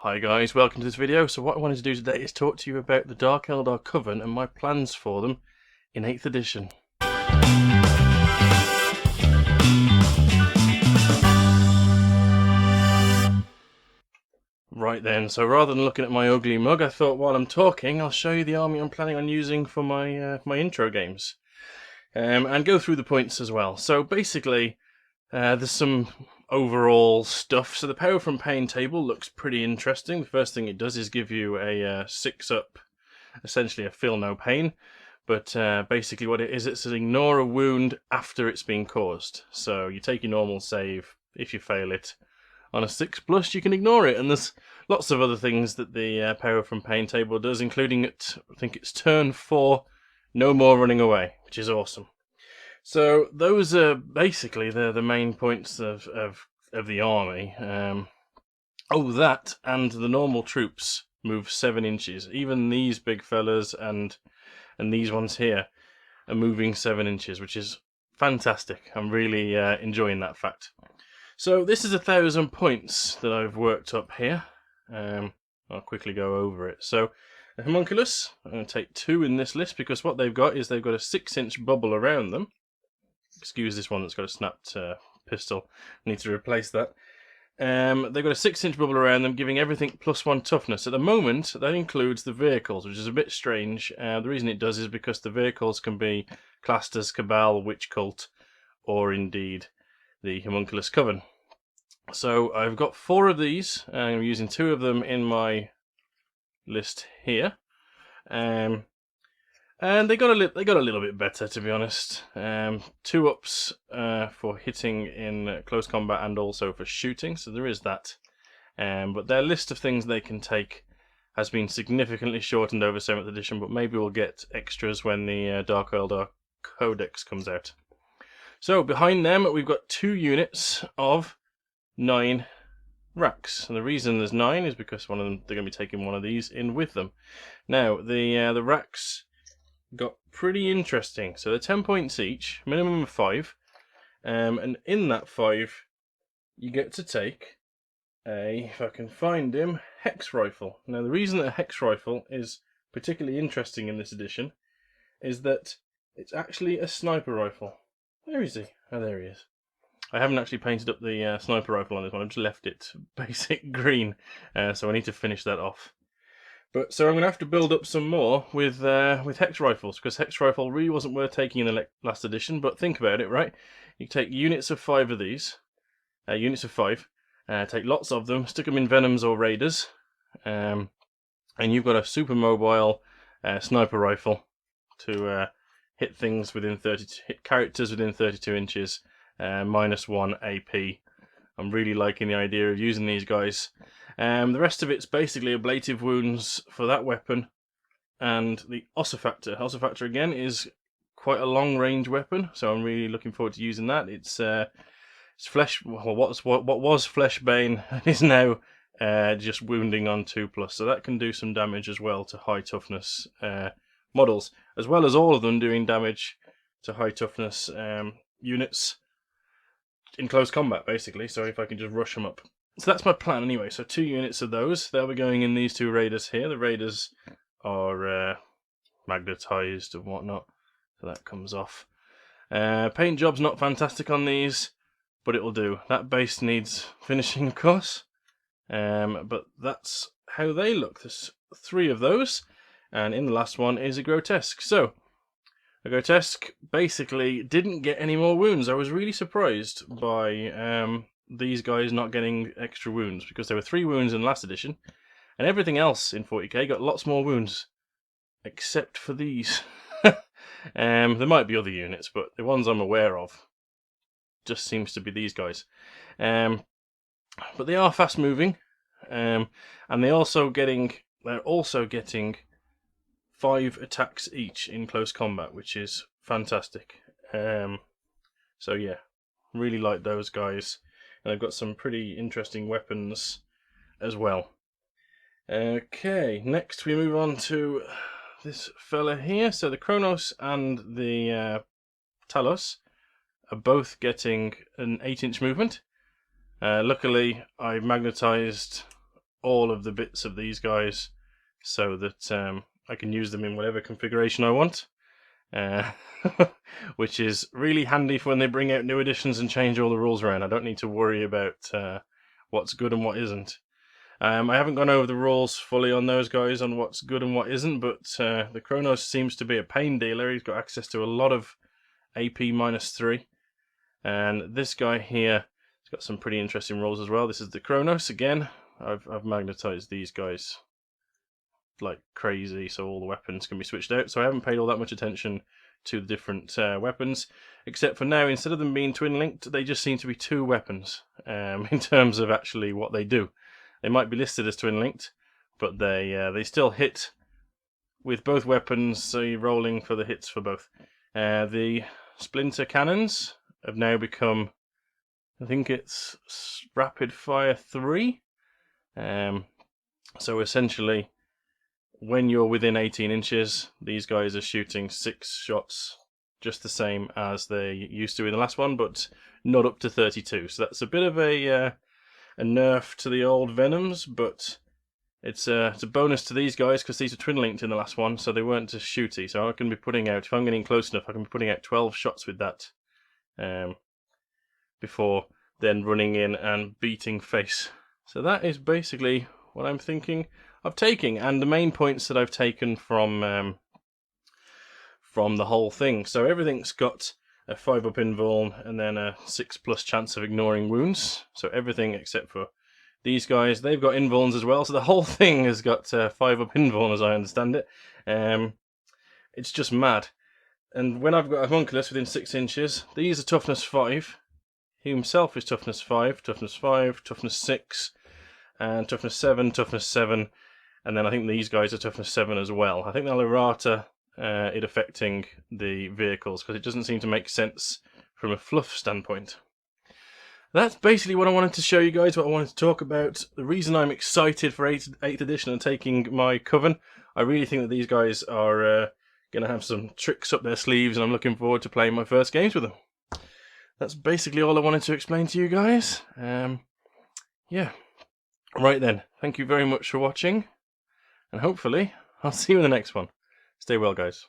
Hi guys, welcome to this video. So what I wanted to do today is talk to you about the Dark Eldar Coven and my plans for them in 8th edition. Right then, so rather than looking at my ugly mug, I thought while I'm talking I'll show you the army I'm planning on using for my intro games. And go through the points as well. So basically, there's some overall stuff. So the power from pain table looks pretty interesting. The first thing it does is give you a 6-up, essentially a feel no pain. But basically what it is, it's an ignore a wound after it's been caused. So you take your normal save. If you fail it on a 6+, you can ignore it. And there's lots of other things that the power from pain table does, including at, I think it's turn 4, no more running away, which is awesome. So those are basically the main points of the army. That and the normal troops move 7 inches. Even these big fellas and these ones here are moving 7 inches, which is fantastic. I'm really enjoying that fact. So this is 1,000 points that I've worked up here. I'll quickly go over it. So the Homunculus, I'm going to take 2 in this list because what they've got is they've got a 6-inch bubble around them. Excuse this one that's got a snapped pistol. I need to replace that. They've got a 6-inch bubble around them, giving everything +1 toughness. At the moment, that includes the vehicles, which is a bit strange. The reason it does is because the vehicles can be classed as Cabal, Witch Cult, or indeed the Homunculus Coven. So I've got 4 of these. I'm using 2 of them in my list here. And they got a little bit better, to be honest. 2 ups for hitting in close combat and also for shooting, so there is that. But their list of things they can take has been significantly shortened over 7th edition, but maybe we'll get extras when the Dark Eldar Codex comes out. So behind them we've got 2 units of 9 racks. And the reason there's 9 is because one of them, they're going to be taking one of these in with them. Now the racks got pretty interesting. So they're 10 points each, minimum of 5, and in that 5 you get to take a, if I can find him, Hex Rifle. Now the reason that a Hex Rifle is particularly interesting in this edition is that it's actually a sniper rifle. Where is he? Oh, there he is. I haven't actually painted up the sniper rifle on this one, I've just left it basic green, so I need to finish that off. But so I'm going to have to build up some more with Hex Rifles, because Hex Rifle really wasn't worth taking in the last edition, but think about it, right? You take units of 5 of these, take lots of them, stick them in Venoms or Raiders, and you've got a super mobile sniper rifle to hit things within hit characters within 32 inches, -1 AP. I'm really liking the idea of using these guys. The rest of it's basically ablative wounds for that weapon, and the Ossifactor. Ossifactor again is quite a long-range weapon, so I'm really looking forward to using that. It's flesh. Well, what was flesh bane is now just wounding on 2+, so that can do some damage as well to high toughness models, as well as all of them doing damage to high toughness units in close combat, basically. So if I can just rush them up. So that's my plan anyway. So 2 units of those. They'll be going in these 2 raiders here. The raiders are magnetized and whatnot, so that comes off. Paint job's not fantastic on these, but it'll do. That base needs finishing, of course. But that's how they look. There's 3 of those, and in the last one is a grotesque. So a grotesque basically didn't get any more wounds. I was really surprised by these guys not getting extra wounds, because there were 3 wounds in the last edition, and everything else in 40k got lots more wounds, except for these. There might be other units, but the ones I'm aware of just seems to be these guys. But they are fast moving, and they're also getting 5 attacks each in close combat, which is fantastic. So yeah, really like those guys. And they've got some pretty interesting weapons as well. Okay, next we move on to this fella here. So the Chronos and the Talos are both getting an 8-inch movement. Luckily, I magnetized all of the bits of these guys so that I can use them in whatever configuration I want. Which is really handy for when they bring out new editions and change all the rules around. I don't need to worry about what's good and what isn't. I haven't gone over the rules fully on those guys on what's good and what isn't, but the Chronos seems to be a pain dealer. He's got access to a lot of AP -3, and this guy here has got some pretty interesting rules as well. This is the Chronos again. I've magnetized these guys like crazy, so all the weapons can be switched out. So I haven't paid all that much attention to the different weapons, except for now, instead of them being twin linked, they just seem to be 2 weapons in terms of actually what they do. They might be listed as twin linked, but they still hit with both weapons, so you're rolling for the hits for both. The splinter cannons have now become, I think it's rapid fire 3. So essentially, when you're within 18 inches, these guys are shooting 6 shots, just the same as they used to in the last one, but not up to 32. So that's a bit of a nerf to the old Venoms, but it's a bonus to these guys because these are twin linked in the last one, so they weren't as shooty. So I can be putting out, if I'm getting close enough, I can be putting out 12 shots with that before then running in and beating face. So that is basically what I'm thinking of taking, and the main points that I've taken from the whole thing. So everything's got a 5+ invuln and then a 6+ chance of ignoring wounds. So everything except for these guys, they've got invulns as well. So the whole thing has got 5+ invuln, as I understand it. It's just mad. And when I've got a Homunculus within 6 inches, these are toughness 5. He himself is toughness 5, toughness 5, toughness 6, and toughness 7, toughness 7. And then I think these guys are toughness 7 as well. I think they'll errata it affecting the vehicles, because it doesn't seem to make sense from a fluff standpoint. That's basically what I wanted to show you guys, what I wanted to talk about. The reason I'm excited for 8th edition and taking my Coven, I really think that these guys are going to have some tricks up their sleeves, and I'm looking forward to playing my first games with them. That's basically all I wanted to explain to you guys. Yeah. Right then, thank you very much for watching, and hopefully I'll see you in the next one. Stay well, guys.